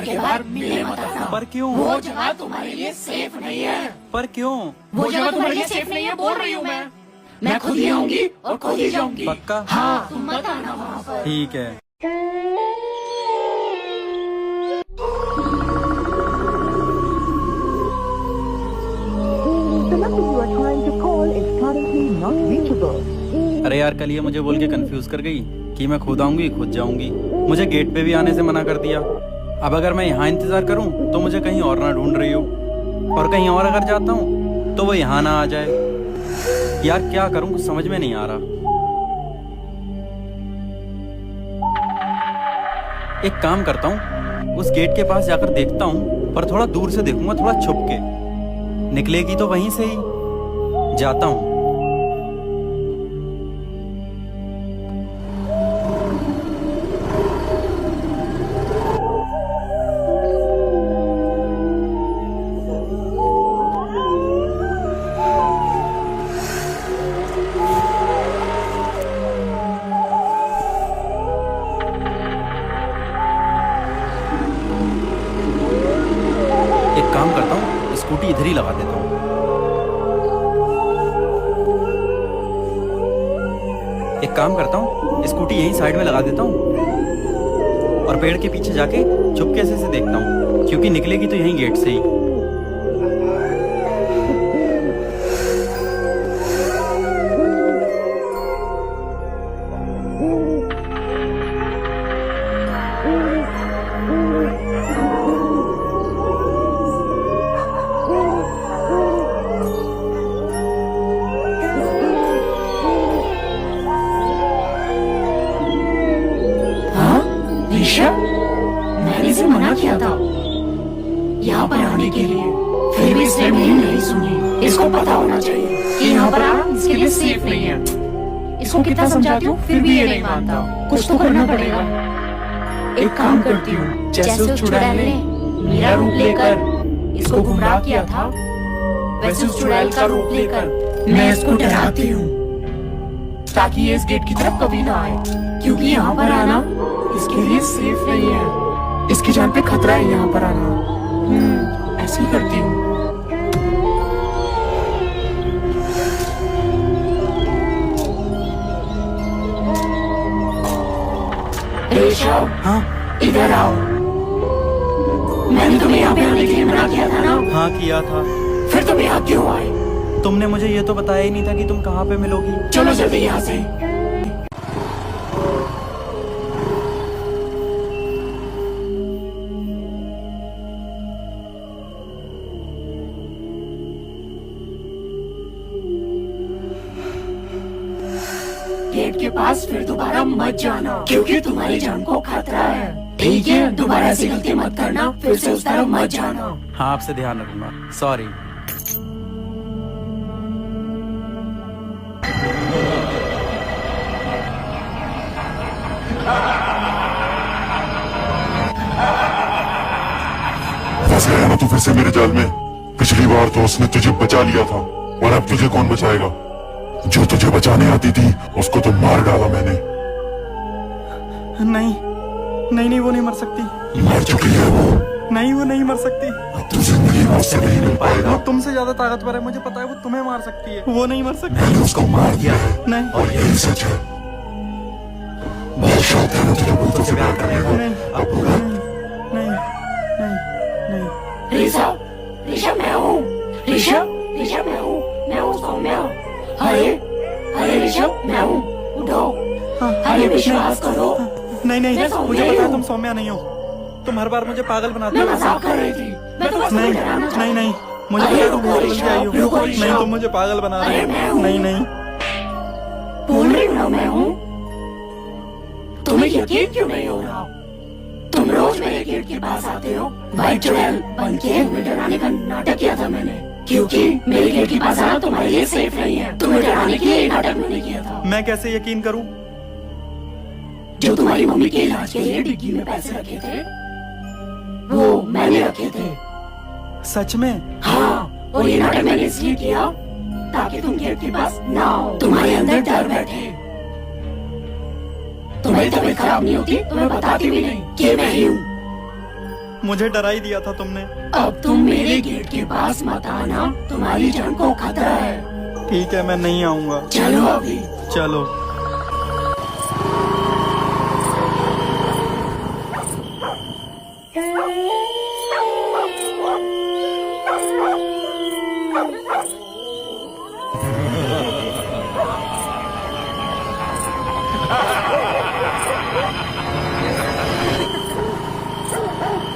के बाहर मिले मत आना। पर क्यों? वो जगह तुम्हारे लिए सेफ नहीं है। पर क्यों? वो जगह तुम्हारे लिए सेफ नहीं है बोल रही हूँ मैं खुद ही आऊंगी और खुद ही जाऊंगी। पक्का? हाँ, तुम मत आना वहाँ पर। ठीक है। अरे यार, कल ये मुझे बोल के कंफ्यूज कर गई कि मैं खुद आऊंगी खुद जाऊंगी। मुझे गेट पे भी आने से मना कर दिया। अब अगर मैं यहाँ इंतजार करूँ तो मुझे कहीं और ना ढूंढ रही हो, और कहीं और अगर जाता हूँ तो वो यहाँ ना आ जाए। यार क्या करूँ, कुछ समझ में नहीं आ रहा। एक काम करता हूँ, उस गेट के पास जाकर देखता हूँ, पर थोड़ा दूर से देखूंगा, थोड़ा छुप के। निकलेगी तो वहीं से ही। जाता हूँ। एक काम करता हूँ, स्कूटी इधर ही लगा देता हूँ। एक काम करता हूँ, स्कूटी यहीं साइड में लगा देता हूँ और पेड़ के पीछे जाके चुपके से देखता हूँ, क्योंकि निकलेगी तो यहीं गेट से ही। ऋषभ, मैंने इसे मना किया था यहाँ पर आने के लिए, फिर भी इसने मेरी नहीं सुनी। इसको पता होना चाहिए कि यहाँ पर आना इसके लिए सेफ नहीं है। इसको कितना समझाती हूँ फिर भी ये नहीं मानता। कुछ तो करना पड़ेगा। एक काम करती हूँ, जैसे उस चुड़ैल ने मेरा रूप लेकर इसको गुमराह किया था, वैसे उस चुड़ैल का रूप लेकर मैं इसको डराती हूँ, ताकि ये इस गेट की तरफ कभी ना आए, क्योंकि यहाँ पर आना इसके लिए सेफ नहीं है। इसकी जान पे खतरा है यहाँ पर आना। ऐसे ही करती हूँ। ऋषभ, हाँ इधर आओ। मैंने तुम्हें यहाँ पे आने के लिए मना किया था ना? हाँ किया था। फिर तुम यहाँ क्यों आए? तुमने मुझे ये तो बताया ही नहीं था कि तुम कहाँ पे मिलोगी। चलो जल्दी यहाँ से। गेट के पास फिर दोबारा मत जाना, क्योंकि तुम्हारी जान को खतरा है। ठीक है, दोबारा ऐसी गलती मत करना, फिर से उस तरफ मत जाना। हाँ, आपसे ध्यान रखूंगा। सॉरी। फंस गया ना तू फिर से मेरे जाल में। पिछली बार तो उसने तुझे बचा लिया था, और अब तुझे कौन बचाएगा? जो तुझे बचाने आती थी उसको तो मार डाला मैंने। नहीं नहीं नहीं, वो नहीं मर सकती। मर चुकी है वो। नहीं, वो नहीं मर सकती। अब तू जिंदगी में उससे नहीं मिल पाएगा। वो तुमसे ज्यादा ताकतवर है, मुझे पता है। वो तुम्हें मार सकती है, वो नहीं मर सकती। मैंने उसको मार दिया है, नहीं। और यही सच है। बहुत शौक था ना तुझे बुलबुल से प्यार करने का। नहीं, अब पूरा नहीं नहीं नहीं। ऋषभ मैं हूँ। ऋषभ मैं हूँ सौम्या। अरे ऋषभ मैं हूँ, उठो। अरे विश्वास करो। नहीं नहीं, मुझे पता है तुम सौम्या नहीं हो। तुम हर बार मुझे पागल बनाते हो। मैं मजाक कर रही थी। मैं तो बस नहीं डराना चाहती नहीं नहीं, मुझे अरे पता है तुम रुको पागल ऋषभ, के आई हो। रुको ऋषभ। नहीं, तुम मुझे पागल बना रहे अरे मैं हो। हूँ। नहीं नहीं, बोल रही हूँ ना मैं हूँ। तुम्हें यकीन क्यों नहीं हो रहा? तुम रोज मेरे गेट के पास आते हो, वाइट चुड़ैल बन के तुम्हें डराने का नाटक किया था मैंने, क्योंकि मेरे गेट के पास आना तुम्हारे लिए सेफ नहीं है। तुम्हें डराने के लिए ये नाटक मैंने किया था। मैं कैसे यकीन करूं? जो तुम्हारी मम्मी के इलाज के लिए डिग्गी में पैसे रखे थे, वो मैंने रखे थे। सच में? हाँ, और ये नाटक मैंने इसलिए किया ताकि तुम गेट के पास ना आओ। तुम्हारे अंदर डर बैठे। तुम्हारी तबीयत खराब नहीं होती तो मैं बताती भी नहीं कि मैं ही हूँ। मुझे डरा ही दिया था तुमने। अब तुम मेरे गेट के पास मत आना, तुम्हारी जान को खतरा है। ठीक है, मैं नहीं आऊंगा। चलो अभी। चलो।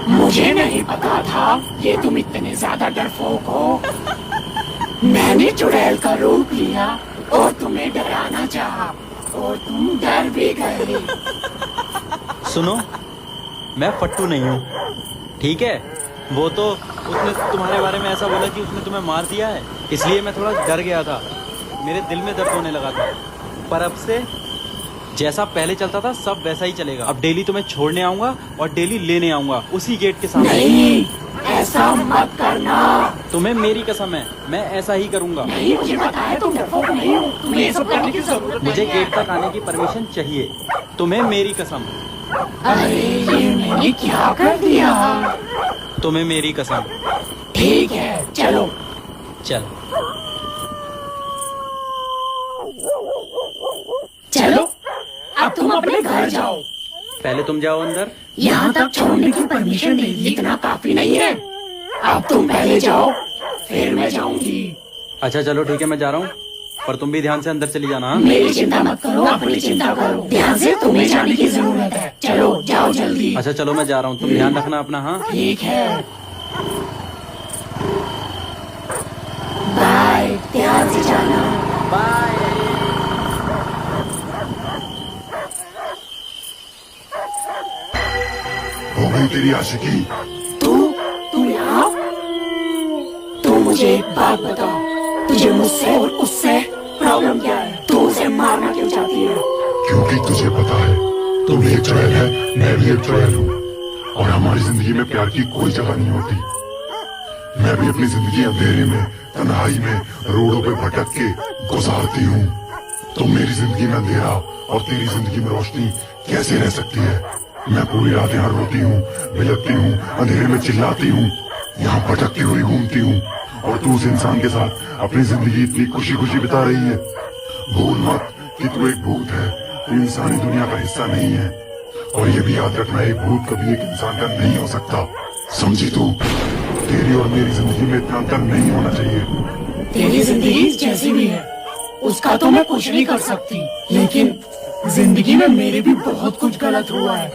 मुझे नहीं पता था ये तुम इतने ज्यादा डरपोक हो। मैंने चुड़ैल का रूप लिया और तुम्हें डराना चाहा और तुम डर भी गए। सुनो, मैं फट्टू नहीं हूँ, ठीक है? वो तो उसने तुम्हारे बारे में ऐसा बोला कि उसने तुम्हें मार दिया है, इसलिए मैं थोड़ा डर गया था, मेरे दिल में दर्द होने लगा था। पर अब से जैसा पहले चलता था सब वैसा ही चलेगा। अब डेली तुम्हें छोड़ने आऊंगा और डेली लेने आऊंगा उसी गेट के सामने। नहीं, ऐसा मत करना। तुम्हें मेरी कसम है, मैं ऐसा ही करूंगा। नहीं, मुझे पता है तुम डरपोक नहीं हो, तुम्हें ये सब करने की जरूरत नहीं मुझे है। गेट तक आने की परमिशन चाहिए, तुम्हें मेरी कसम। अरे ये मैंने क्या कर दिया? तुम्हें मेरी कसम। ठीक है, चलो। चल। चलो, अब तुम अपने घर जाओ। पहले तुम जाओ अंदर। यहाँ तक छोड़ने की परमिशन दे दी, इतना काफी नहीं है। अब तुम पहले जाओ, फिर मैं जाऊंगी। अच्छा चलो ठीक है, मैं जा रहा हूँ, पर तुम भी ध्यान से अंदर चली जाना। हाँ? मेरी चिंता मत करो, अपनी चिंता करो। ध्यान से, तुम्हें जाने की जरूरत है। चलो जाओ जल्दी। अच्छा चलो, मैं जा रहा हूँ, तुम ध्यान रखना अपना। हाँ ठीक है, बाय। ध्यान से जाना। बाय। हो गई तेरी आशिकी। तू यहाँ? तू मुझे एक बात बता, तुझे मुझसे और उससे प्रॉब्लम क्या है? तू उसे मारना क्यों चाहती है? क्योंकि तुझे पता है तुम भी एक चुड़ैल है, मैं भी एक चुड़ैल हूँ, और हमारी जिंदगी में प्यार की कोई जगह नहीं होती। मैं भी अपनी जिंदगी अंधेरे में, तन्हाई में, रोडों पे भटक के गुजारती हूँ। तुम मेरी जिंदगी में अंधेरा और तेरी जिंदगी में रोशनी कैसे रह सकती है? मैं पूरी रात यहाँ रोती हूँ, बिलखती हूँ, अंधेरे में चिल्लाती हूँ, यहाँ भटकती हुई घूमती हूँ, और तू उस इंसान के साथ अपनी जिंदगी इतनी खुशी खुशी बिता रही है। भूल मत कि तू एक भूत है, तू इंसानी दुनिया का हिस्सा नहीं है, और ये भी याद रखना, एक भूत कभी एक इंसान का नहीं हो सकता। समझी तू? तेरी और मेरी जिंदगी में इतना अंतर नहीं होना चाहिए। तेरी जिंदगी जैसी भी है, उसका तो मैं कुछ नहीं कर सकती, लेकिन जिंदगी में मेरे भी बहुत कुछ गलत हुआ है।